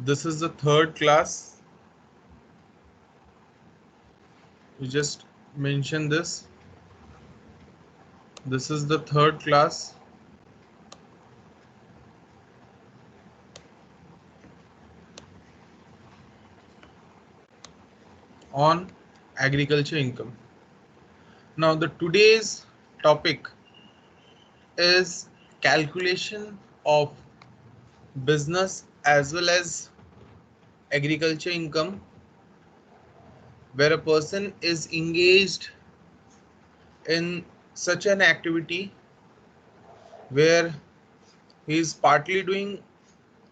This is the third class. You just mention this. This is the third class. On agriculture income. Now the today's topic is calculation of business as well as agriculture income, where a person is engaged in such an activity where he is partly doing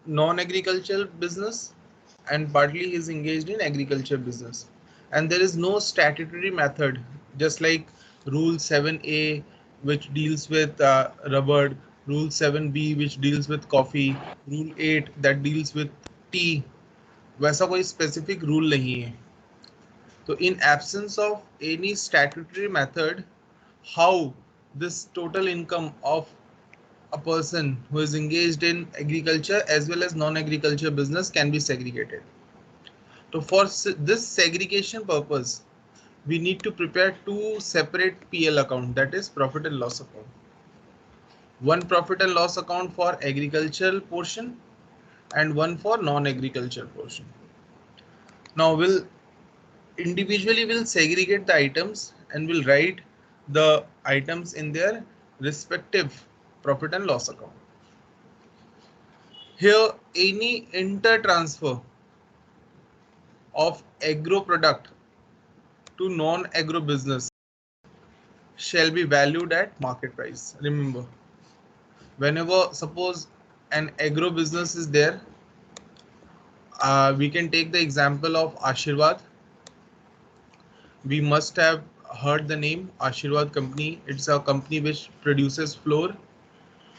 non-agricultural business and partly he is engaged in agriculture business, and there is no statutory method, just like rule 7a which deals with rubber, rule 7b which deals with coffee, rule 8 that deals with tea. वैसा कोई specific rule नहीं है. So in absence of any statutory method, how this total income of a person who is engaged in agriculture as well as non-agriculture business can be segregated. So for this segregation purpose, we need to prepare two separate PL account, that is profit and loss account. One profit and loss account for agricultural portion and one for non-agricultural portion. Now we'll individually segregate the items and will write the items in their respective profit and loss account. Here any inter-transfer of agro product to non-agro business shall be valued at market price. Remember, whenever suppose an agro business is there, we can take the example of Ashirwad. We must have heard the name Ashirwad company. It's a company which produces flour,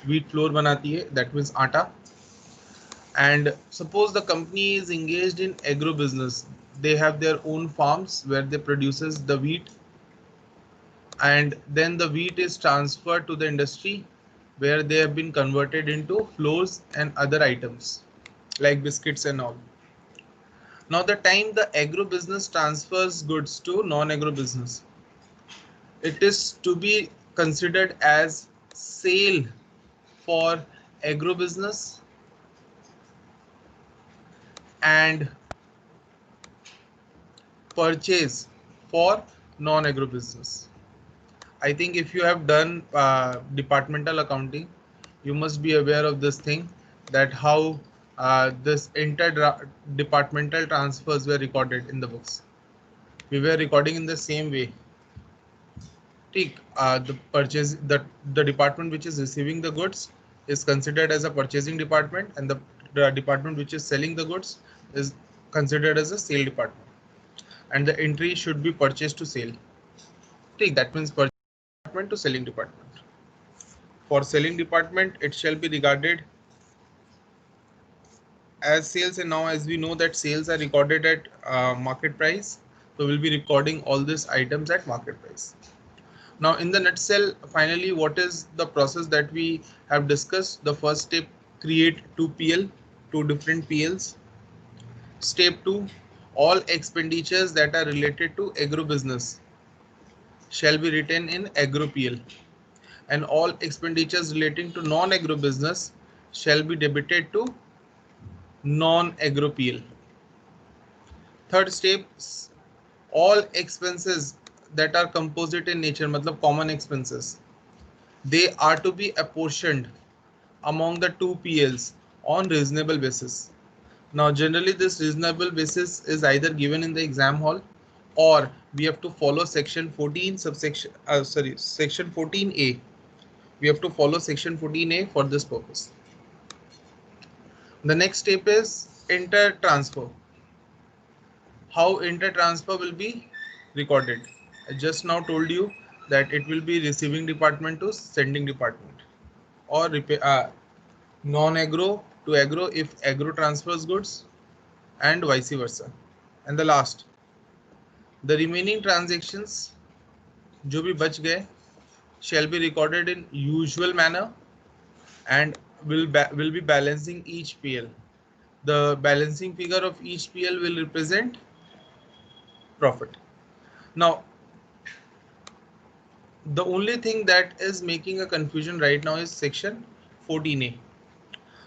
wheat flour banati hai, that means atta. And suppose the company is engaged in agro business. They have their own farms where they produces the wheat, and then the wheat is transferred to the industry where they have been converted into flours and other items like biscuits and all. Now the time the agro business transfers goods to non-agro business, it is to be considered as sale for agro business and purchase for non-agro business. I think if you have done departmental accounting, you must be aware of this thing, that how this inter-departmental transfers were recorded in the books. We were recording in the same way. The department which is receiving the goods is considered as a purchasing department, and the department which is selling the goods is considered as a sale department, and the entry should be purchase to sale. That means purchase department to selling department. For selling department, it shall be regarded as sales, and now as we know that sales are recorded at market price, so we'll be recording all these items at market price. Now in the nutshell, finally, what is the process that we have discussed? The first step, create two PL, two different PLs. Step 2, all expenditures that are related to agro business shall be written in agro PL, and all expenditures relating to non-agro business shall be debited to non-agro PL. Third step, all expenses that are composite in nature, matlab common expenses, they are to be apportioned among the two PLs on reasonable basis. Now generally this reasonable basis is either given in the exam hall, or we have to follow section 14 subsection section 14A. We have to follow section 14A for this purpose. The next step is inter-transfer. How inter-transfer will be recorded? I just now told you that it will be receiving department to sending department, or non-agro to agro if agro transfers goods, and vice versa. And the last, the remaining transactions जो भी बच गए shall be recorded in usual manner and will be balancing each PL. The balancing figure of each PL will represent profit. Now, the only thing that is making a confusion right now is section 14A.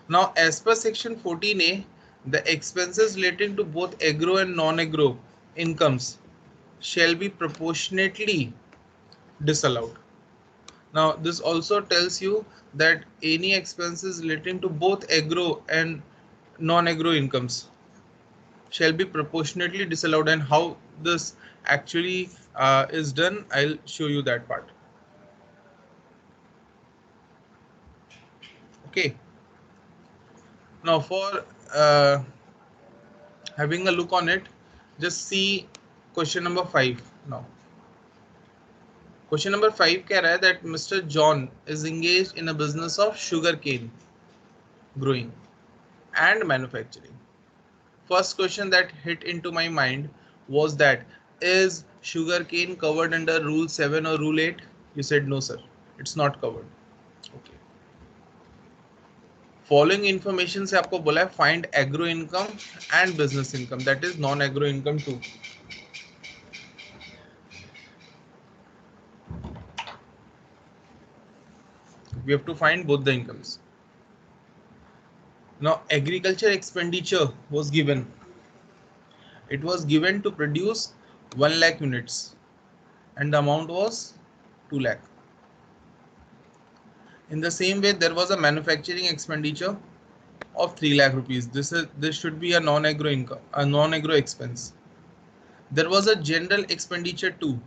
Now, as per section 14A, the expenses relating to both agro and non-agro incomes shall be proportionately disallowed. Now, this also tells you that any expenses relating to both agro and non-agro incomes shall be proportionately disallowed, and how this actually is done, I'll show you that part. Okay. Now, for having a look on it, just see question number 5 now. Question number 5 कह रहा है that Mr. John is engaged in a business of sugar cane growing and manufacturing. First question that hit into my mind was that, is sugar cane covered under Rule 7 or Rule 8? You said no, sir. It's not covered. Okay. Following information से आपको बोला है find agro income and business income, that is non-agro income too. We have to find both the incomes. Now, agriculture expenditure was given. It was given to produce 1 lakh units and the amount was 2 lakh. In the same way, there was a manufacturing expenditure of 3 lakh rupees. This should be a non-agro income, a non-agro expense. There was a general expenditure too.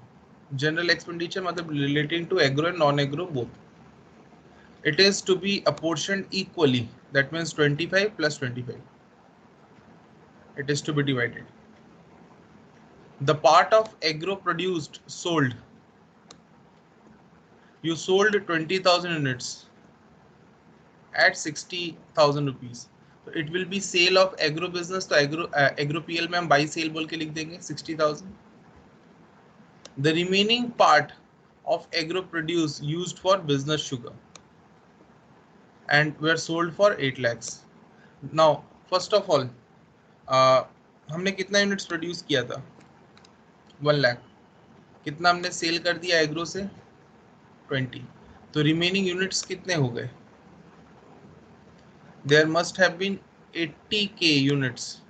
General expenditure matlab relating to agro and non-agro both. It is to be apportioned equally. That means 25 plus 25. It is to be divided. The part of agro produced sold. You sold 20,000 units at 60,000 rupees. So it will be sale of agro business. तो agro PL में हम buy sale बोल के लिख देंगे 60,000. The remaining part of agro produce used for business sugar and were sold for 8 lakhs. Now, first of all, हमने कितना units produce किया था? 1 लाख. कितना हमने सेल कर दिया एग्रो से? 20. तो रिमेनिंग यूनिट्स कितने हो गए? There must have been 80k units.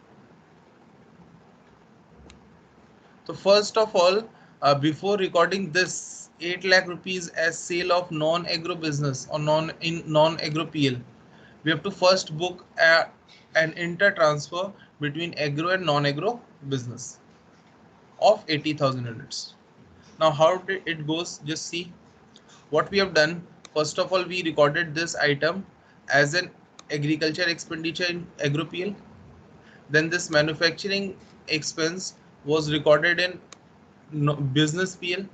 So first of all, before recording this 8 lakh rupees as sale of non-agro business or non-agro PL, we have to first book an inter-transfer between agro and non-agro business of 80,000 units. Now, how it goes? Just see what we have done. First of all, we recorded this item as an agriculture expenditure in agro PL. Then this manufacturing expense was recorded in business PL.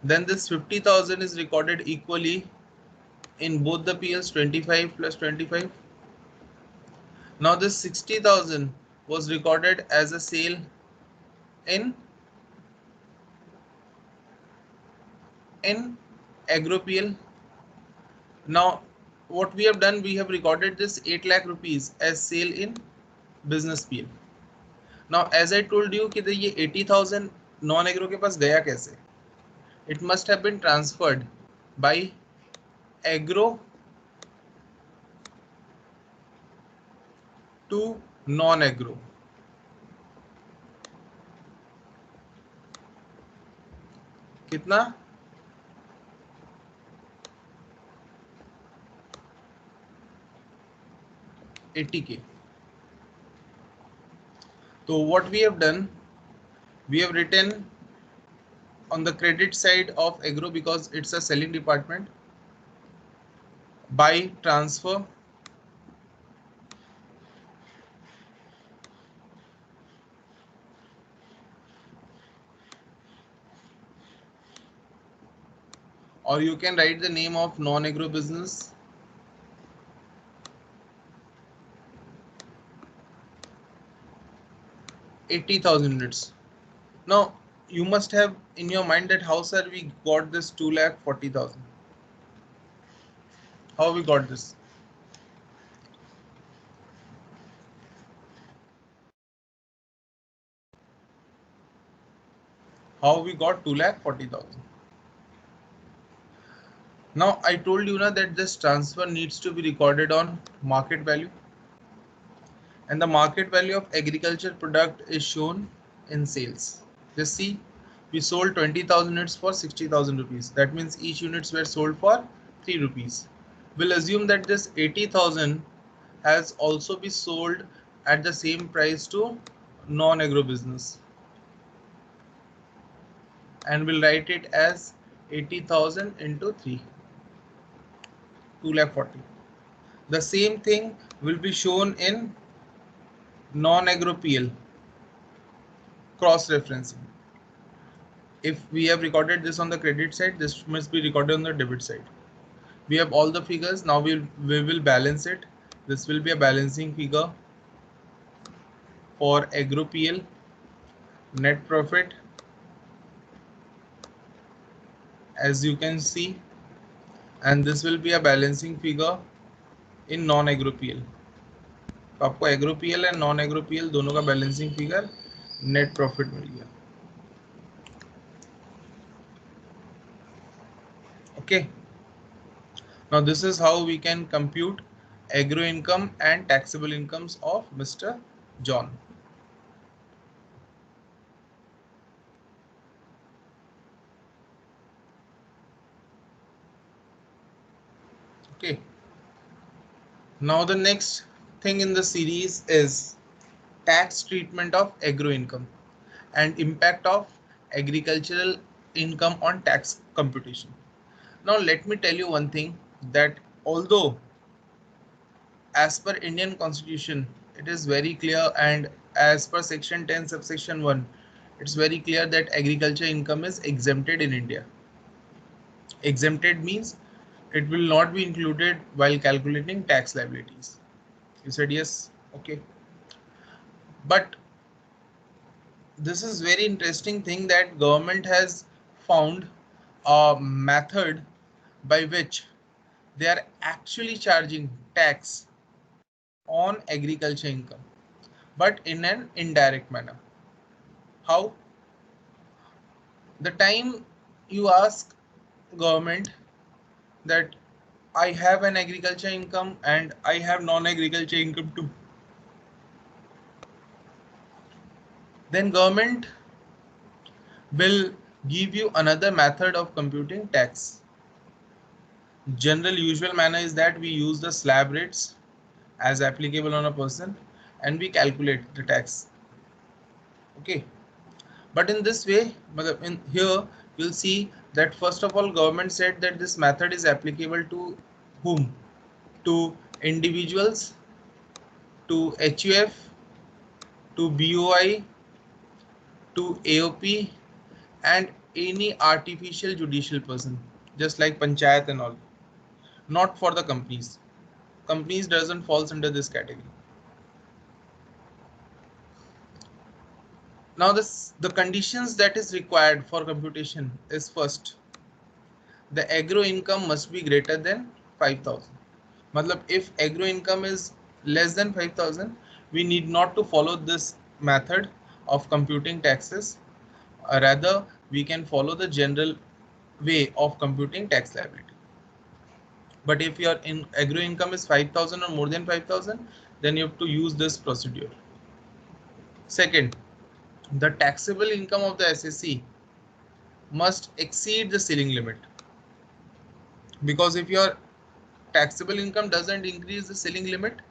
Then this 50,000 is recorded equally in both the PLs, 25 plus 25. Now this 60,000 was recorded as a sale in agro PL. Now what we have done, we have recorded this 8 lakh rupees as sale in business PL. Now as I told you कि ये 80,000 non-agro के पास गया कैसे? It must have been transferred by agro to non-agro. कितना? 80k. So what we have done, we have written on the credit side of agro, because it's a selling department, by transfer or you can write the name of non-agro business. $80,000 units. Now you must have in your mind that how, sir, we got this 2,40,000. How we got this? How we got 2,40,000. Now I told you that this transfer needs to be recorded on market value, and the market value of agriculture product is shown in sales. Just see, we sold 20,000 units for 60,000 rupees. That means each units were sold for 3 rupees. We'll assume that this 80,000 has also been sold at the same price to non-agro business, and we'll write it as 80,000 into 3, 2,40,000. The same thing will be shown in non-agro PL, cross-referencing. If we have recorded this on the credit side, this must be recorded on the debit side. We have all the figures. Now we will balance it. This will be a balancing figure for agro PL, net profit, as you can see, and this will be a balancing figure in non-agro PL. तो आपको agro PL and non agro PL दोनों का balancing figure net profit मिल गया. Okay, now this is how we can compute agro income and taxable incomes of Mr. John. Okay, now the next thing in the series is tax treatment of agro income and impact of agricultural income on tax computation. Now let me tell you one thing, that although as per Indian Constitution it is very clear, and as per section 10 subsection 1 it's very clear that agriculture income is exempted in India. Exempted means it will not be included while calculating tax liabilities. You said yes. Okay, but this is very interesting thing that government has found a method by which they are actually charging tax on agriculture income, but in an indirect manner. How? The time you ask government that I have an agriculture income and I have non-agriculture income too, then government will give you another method of computing tax. General usual manner is that we use the slab rates as applicable on a person and we calculate the tax. Okay, but in this way, in here you'll see that first of all government said that this method is applicable to whom? To individuals, to HUF, to BOI, to AOP, and any artificial judicial person, just like panchayat and all, not for the companies. Companies doesn't falls under this category. Now the conditions that is required for computation is, first, the agro income must be greater than 5,000. Matlab, if agro income is less than 5,000, we need not to follow this method of computing taxes. Rather, we can follow the general way of computing tax liability. But if your agro income is 5,000 or more than 5,000, then you have to use this procedure. Second, the taxable income of the SSC must exceed the ceiling limit, because if your taxable income doesn't increase the ceiling limit,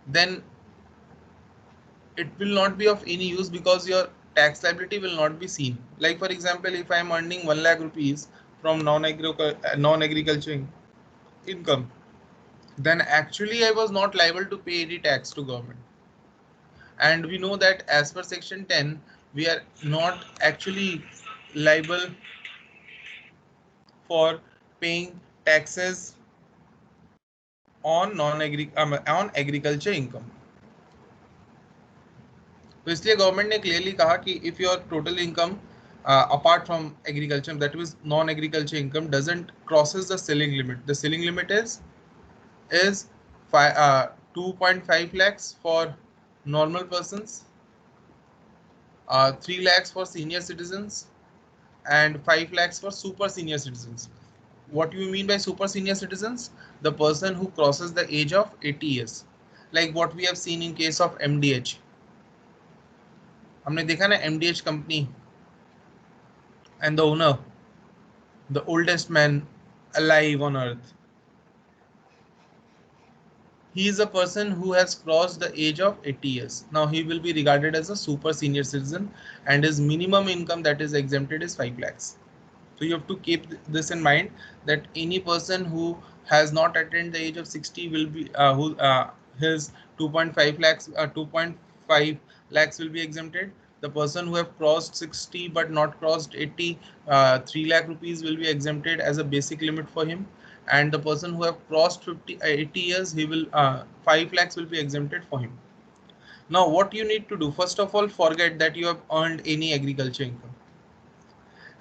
then it will not be of any use, because your tax liability will not be seen. Like for example, if I am earning 1 lakh rupees from non-agriculture income, then actually I was not liable to pay any tax to government. And we know that as per section 10, we are not actually liable for paying taxes on agriculture income. तो इसलिए government ने clearly कहा कि if your total income apart from agriculture, that is non-agriculture income, doesn't crosses the ceiling limit. The ceiling limit is 2.5 lakhs for normal persons, 3 lakhs for senior citizens, and 5 lakhs for super senior citizens. What you mean by super senior citizens? The person who crosses the age of 80 years, like what we have seen in case of MDH. हमने देखा ना MDH company, and the owner, the oldest man alive on earth. He is a person who has crossed the age of 80 years. Now he will be regarded as a super senior citizen, and his minimum income that is exempted is 5 lakhs. So you have to keep this in mind, that any person who has not attained the age of 60 will be his 2.5 lakhs 2.5 lakhs will be exempted. The person who have crossed 60 but not crossed 80, 3 lakh rupees will be exempted as a basic limit for him. And the person who have crossed 80 years, he will 5 lakhs will be exempted for him. Now what you need to do, first of all, forget that you have earned any agriculture income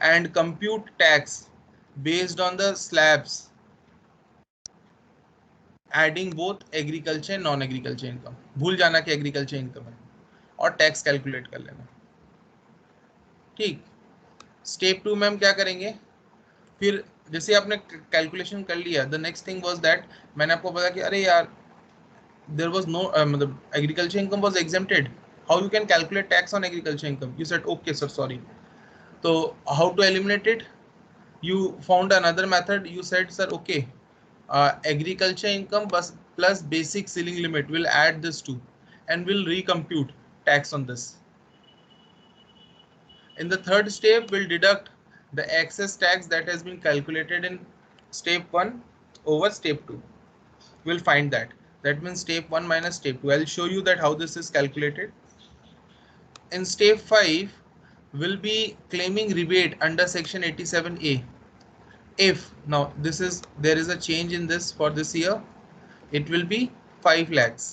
and compute tax based on the slabs, adding both agriculture and non agriculture income. भूल जाना कि agriculture income है और tax calculate कर लेना. ठीक. Step 2 में हम क्या करेंगे, फिर जैसे आपने कैलकुलेशन कर लिया, the next thing was that मैंने आपको बताया कि अरे यार देयर वाज नो मतलब agriculture income was exempted, how you can calculate tax on agriculture income. You said okay sir sorry. तो how to eliminate it? You found another method. You said, sir, okay, agriculture income plus basic ceiling limit, will add this to and will recompute tax on this. In the third step, we'll deduct the excess tax that has been calculated in step 1 over step 2. We'll find that. That means step 1 minus step 2. I'll show you that how this is calculated. In step 5, we'll be claiming rebate under section 87A. If now there is a change in this for this year, it will be 5 lakhs.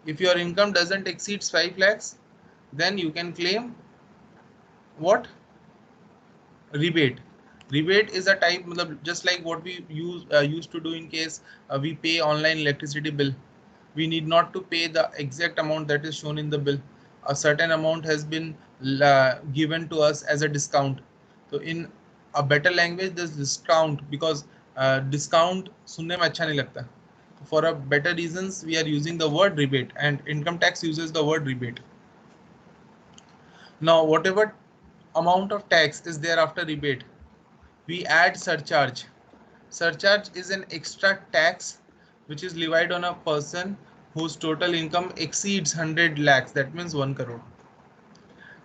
If your income doesn't exceed 5 lakhs, then you can claim what? Rebate. Rebate is a type, just like what we used to do in case we pay online electricity bill. We need not to pay the exact amount that is shown in the bill. A certain amount has been given to us as a discount. So in a better language, this discount, because discount सुनने में अच्छा नहीं लगता. For a better reasons, we are using the word rebate, and income tax uses the word rebate. Now, whatever amount of tax is there after rebate, we add surcharge. Surcharge is an extra tax which is levied on a person whose total income exceeds 100 lakhs. That means 1 crore.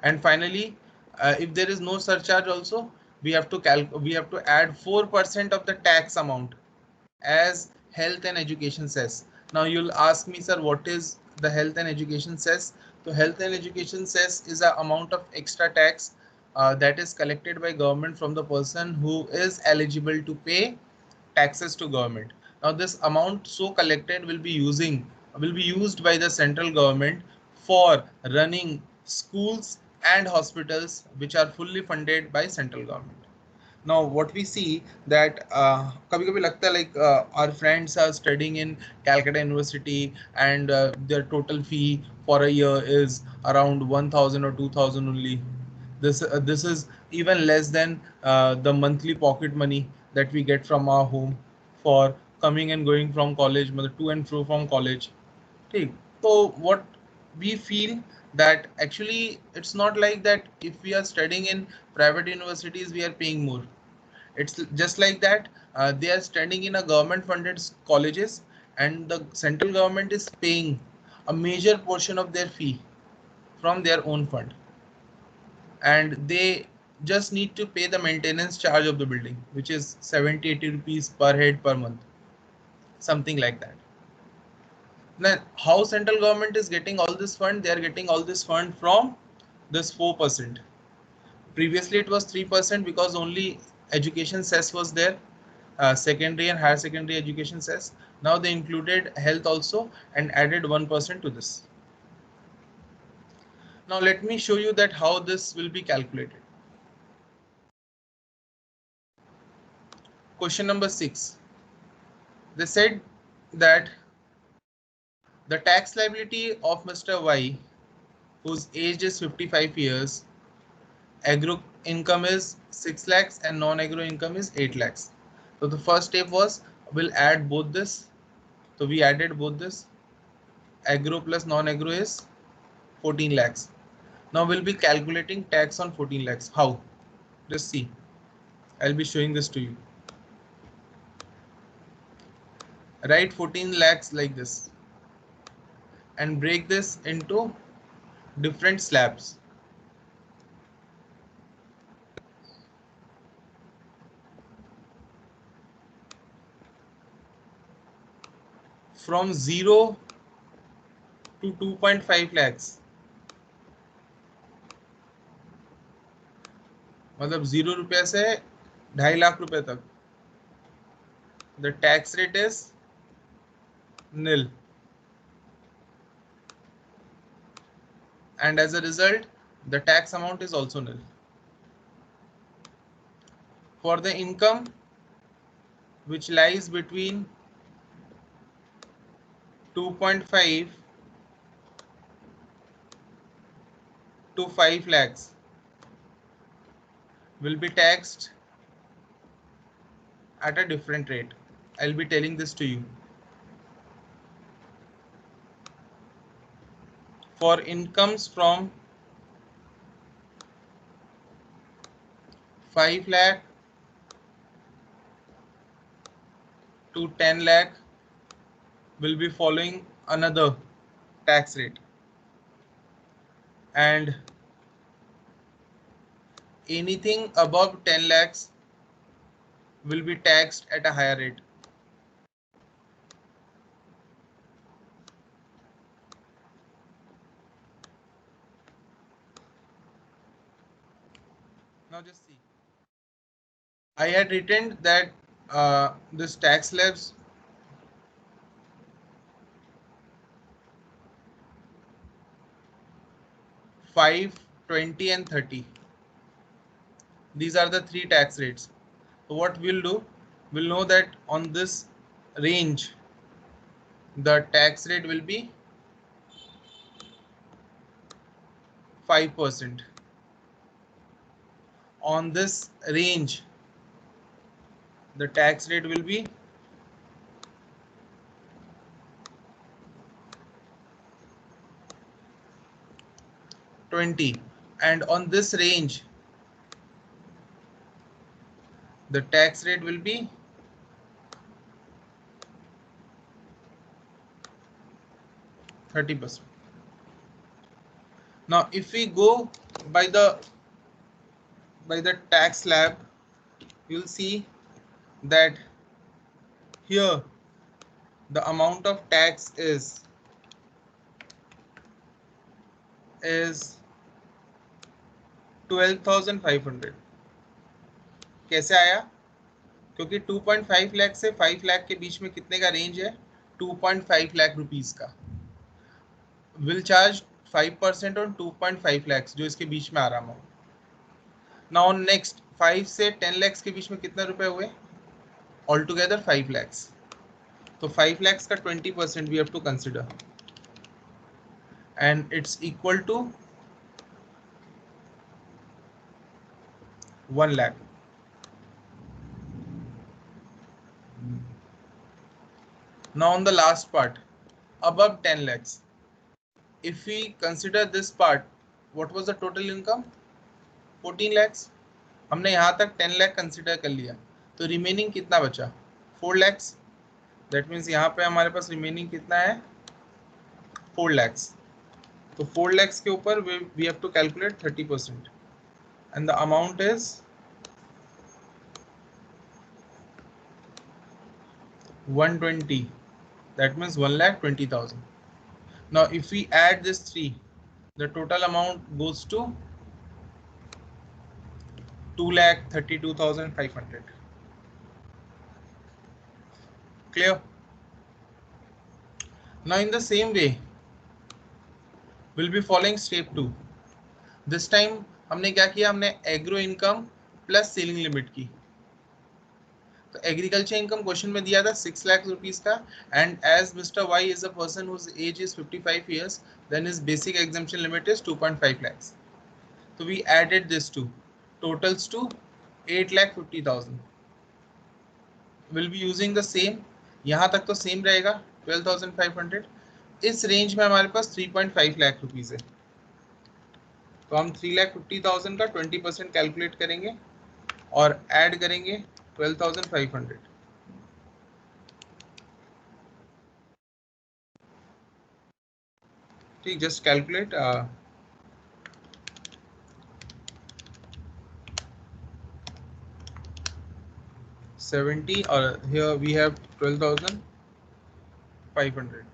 And finally, if there is no surcharge also, we have to add 4% of the tax amount as health and education cess. Now you'll ask me, sir, what is the health and education cess? So health and education cess is an amount of extra tax that is collected by government from the person who is eligible to pay taxes to government. Now this amount so collected will be used by the central government for running schools and hospitals which are fully funded by central government. Now what we see that kabhi kabhi lagta hai like our friends are studying in Calcutta University, and their total fee for a year is around 1000 or 2000 only. This is even less than the monthly pocket money that we get from our home for coming and going from college, to and fro from college. Okay. So what we feel that actually it's not like that. If we are studying in private universities, we are paying more. It's just like that. They are studying in a government funded colleges, and the central government is paying a major portion of their fee from their own fund, and they just need to pay the maintenance charge of the building, which is 70-80 rupees per head per month, something like that. Now how central government is getting all this fund? They are getting all this fund from this 4%. Previously it was 3% because only education cess was there, secondary and higher secondary education cess. Now they included health also and added 1% to this. Now let me show you that how this will be calculated. Question number 6. They said that the tax liability of Mr. Y, whose age is 55 years, agro income is 6 lakhs and non-agro income is 8 lakhs. So the first step was we'll add both this. So we added both this. Agro plus non-agro is 14 lakhs. Now we'll be calculating tax on 14 lakhs. How? Just see. I'll be showing this to you. Write 14 lakhs like this and break this into different slabs. From 0 to 2.5 lakhs. मतलब 0 रुपया से 2.5 लाख रुपए तक. The tax rate is nil. And as a result, the tax amount is also nil. For the income which lies between 2.5 to 5 lakhs will be taxed at a different rate. I'll be telling this to you. For incomes from 5 lakh to 10 lakh will be following another tax rate, and anything above 10 lakhs will be taxed at a higher rate. Now just see. I had written that this tax slabs five, 20 and 30. These are the three tax rates. So what we'll do, we'll know that on this range, the tax rate will be 5%. On this range, the tax rate will be 20, and on this range, the tax rate will be 30%. Now, if we go by the tax slab, you'll see that here the amount of tax is 12,500. कैसे आया? क्योंकि 2.5 लाख से 5 लाख के बीच में कितने का range है? 2.5 lakh rupees का. विल चार्ज 5% ऑन 2.5 lakhs जो इसके बीच में आ रहा हूँ. नाउ नेक्स्ट 5 से 10 lakhs के बीच में कितने रुपए हुए? All together 5 lakhs. तो 5 lakhs का 20% we have to consider, and it's equal to 1 lakh. Now on the last part, above 10 lakhs, if we consider this part, what was the total income? 14 lakhs. हमने यहाँ तक 10 lakh consider कर लिया, तो remaining कितना बचा? 4 lakhs. दैट मीन्स यहाँ पे हमारे पास रिमेनिंग कितना है? 4 lakhs. तो 4 lakhs के ऊपर we have to calculate 30%, and the amount is 120. That means 1,20,000. Now if we add this 3, the total amount goes to 2,32,500. Clear? Now in the same way, we'll be following step 2. This time हमने क्या किया? हमने agro income plus ceiling limit की. तो agriculture income question में दिया था 6 lakh rupees का, and as mister Y is a person whose age is 55 years, then his basic exemption limit is 2.5 lakhs. So we added this to totals to 8,50,000. We'll be using the same. यहाँ तक तो same रहेगा 12,500. इस range में हमारे पास 3.5 lakh rupees है, तो हम 3,50,000 का 20% कैलकुलेट करेंगे और ऐड करेंगे 12,500. ठीक, just calculate 70 or here we have 12,500.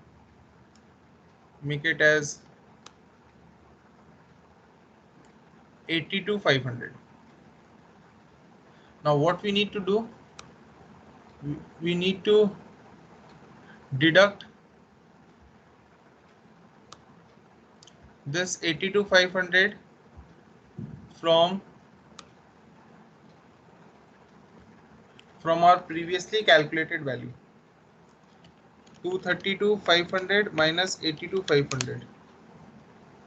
Make it as 82,500. Now what we need to do, we need to deduct this 82,500 from our previously calculated value. 232,500 minus 82,500.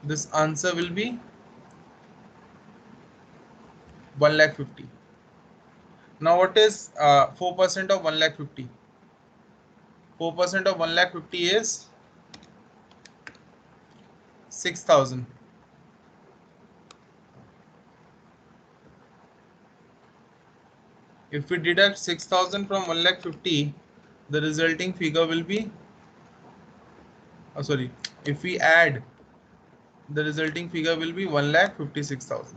This answer will be 1,50,000. Now what is 4% of 1,50,000? 4% of 1,50,000 is 6,000. If we deduct 6,000 from 1,50,000, the resulting figure will be, if we add, the resulting figure will be 1,56,000.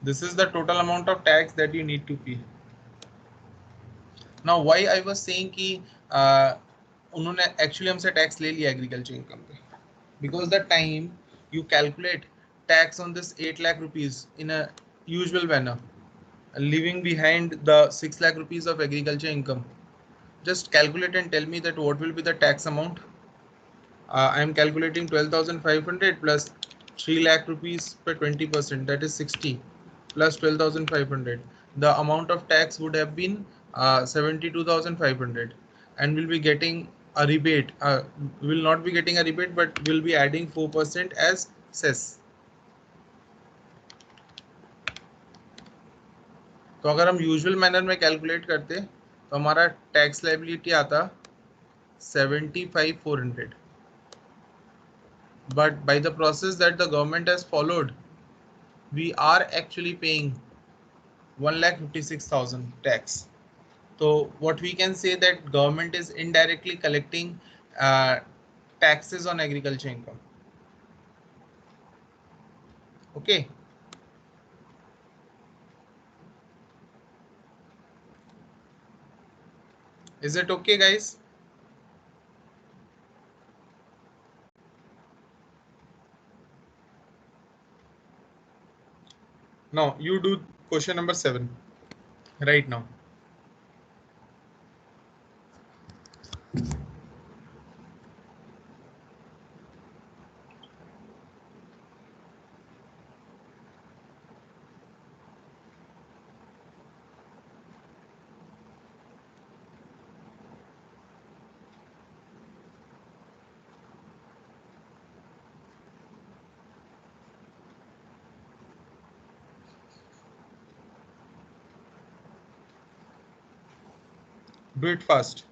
This is the total amount of tax that you need to pay. Now why I was saying कि उन्होंने actually हमसे tax ले लिया agriculture income पे, because the time you calculate tax on this 8 lakh rupees in a usual manner, leaving behind the 6 lakh rupees of agriculture income, just calculate and tell me that what will be the tax amount. I am calculating 12,500 plus 3 lakh rupees per 20%, that is 60, plus 12,500. The amount of tax would have been 72,500, and we'll be getting a rebate. Will not be getting a rebate, but we'll be adding 4% as cess. तो अगर हम usual manner में calculate करते तो हमारा tax liability आता 75,400. But by the process that the government has followed, we are actually paying 1,56,000 tax. So what we can say that government is indirectly collecting taxes on agriculture income. Okay. Is it okay, guys? Now you do question number 7 right now. Do it fast.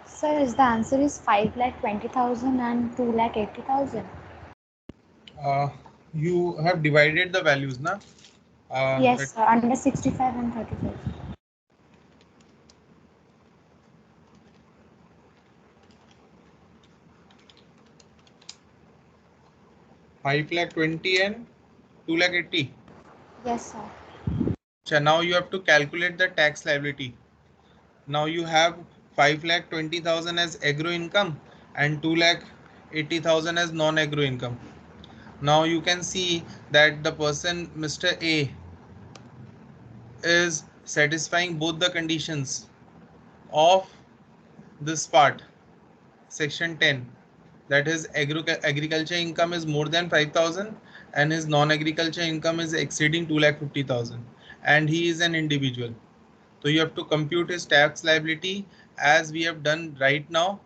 Sir, is the answer is 5,20,000 and 2,80,000? You have divided the values, na? Yes, sir, under 65 and 35. 5,20,000 and 2,80,000. Yes, sir. So now you have to calculate the tax liability. Now you have 5,20,000 as agro income and 2,80,000 as non-agro income. Now you can see that the person Mr. A is satisfying both the conditions of this part, section 10, that his agriculture income is more than 5,000 and his non-agriculture income is exceeding 2,50,000 and he is an individual. So you have to compute his tax liability as we have done right now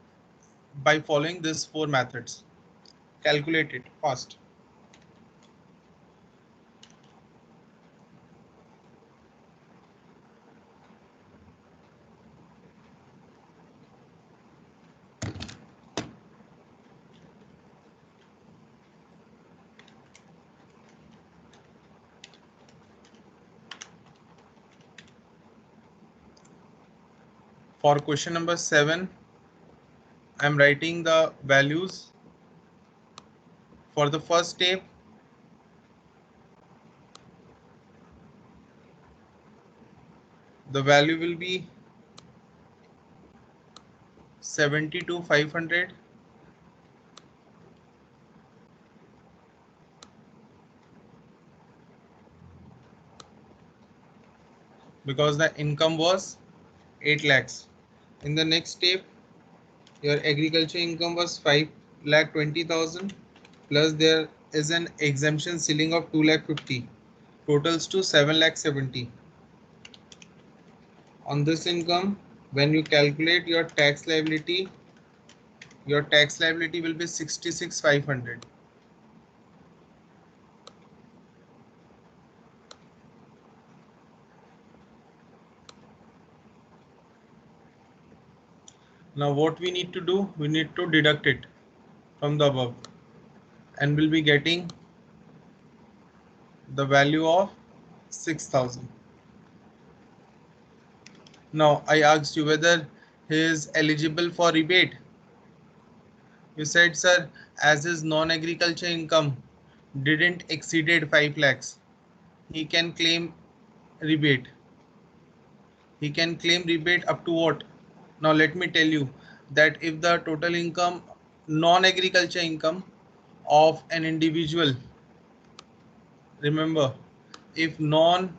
by following these four methods. Calculate it fast. For question number 7, I am writing the values. For the first step, the value will be 72,500 because the income was 8 lakhs. In the next step, your agriculture income was 5,20,000 plus there is an exemption ceiling of 2,50,000, totals to 7,70,000. On this income, when you calculate your tax liability will be 66,500. Now what we need to do, we need to deduct it from the above and we'll be getting the value of 6,000. Now I asked you whether he is eligible for rebate. You said, sir, as his non-agriculture income didn't exceeded 5 lakhs, he can claim rebate. He can claim rebate up to what? Now let me tell you that if the total income, non-agriculture income of an individual, remember, if non-agro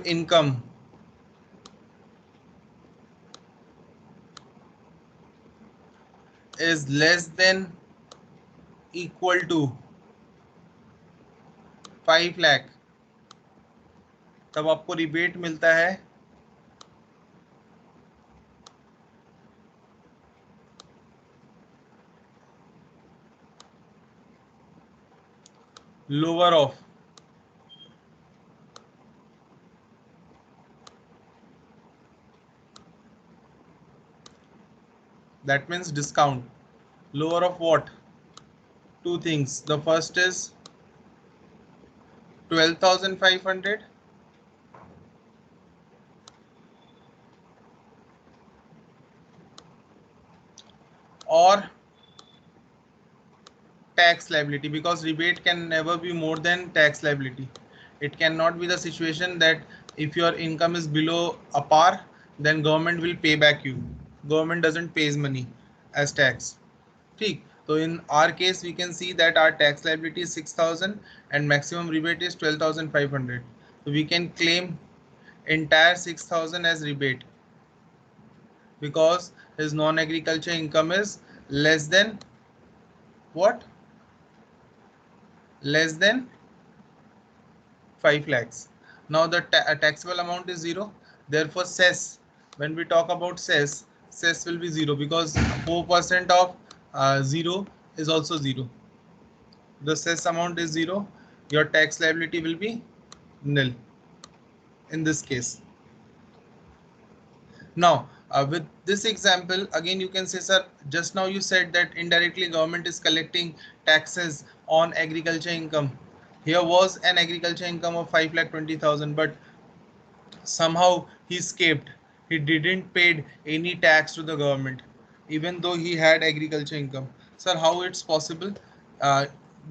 income is less than equal to 5 lakh, तब आपको rebate मिलता है lower of that means discount. Lower of what? Two things. The first is 12,500 or tax liability, because rebate can never be more than tax liability. It cannot be the situation that if your income is below a par, then government will pay back you. Government doesn't pays money as tax. ठीक. So in our case, we can see that our tax liability is 6,000 and maximum rebate is 12,500. So we can claim entire 6,000 as rebate because his non-agriculture income is less than what? Less than 5 lakhs. Now the taxable amount is 0. Therefore, cess, when we talk about cess will be 0 because 4% of 0 is also 0. The cess amount is 0. Your tax liability will be nil. in this case. Now, with this example, again, you can say, sir, just now you said that indirectly government is collecting taxes on agriculture income. Here was an agriculture income of 5,20,000, but somehow he escaped. He didn't paid any tax to the government, even though he had agriculture income. Sir, how it's possible? Uh,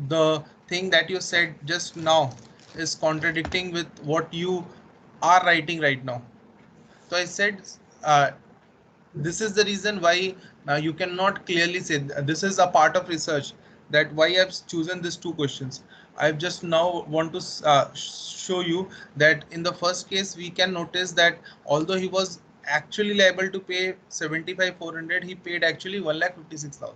the thing that you said just now is contradicting with what you are writing right now. So I said, uh, this is the reason why you cannot clearly say this is a part of research, that why I've chosen these two questions. I've just now want to show you that in the first case we can notice that although he was actually liable to pay 75,400, he paid actually 1,56,000.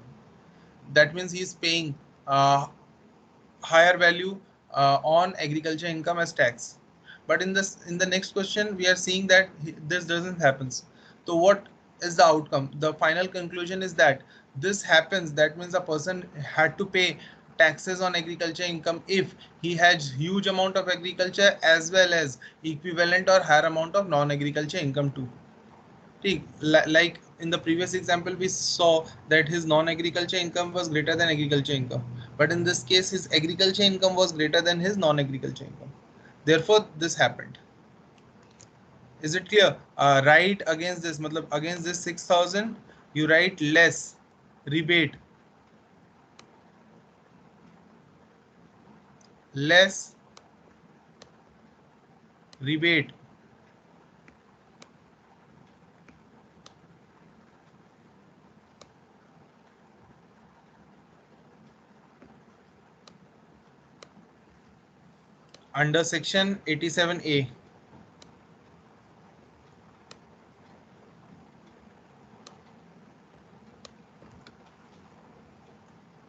That means he's paying higher value on agriculture income as tax. But in the next question we are seeing that this doesn't happens. So what is the outcome? The final conclusion is that this happens, that means a person had to pay taxes on agriculture income if he has huge amount of agriculture as well as equivalent or higher amount of non-agriculture income too. Like in the previous example we saw that his non-agriculture income was greater than agriculture income, but in this case his agriculture income was greater than his non-agriculture income, therefore this happened. Is it clear? Write against this, matlab against this 6,000 you write less rebate, less rebate. Under section 87A.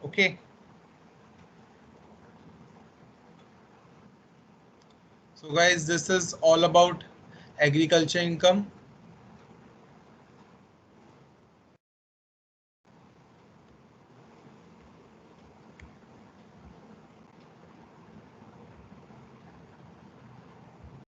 Okay. So guys, this is all about agriculture income.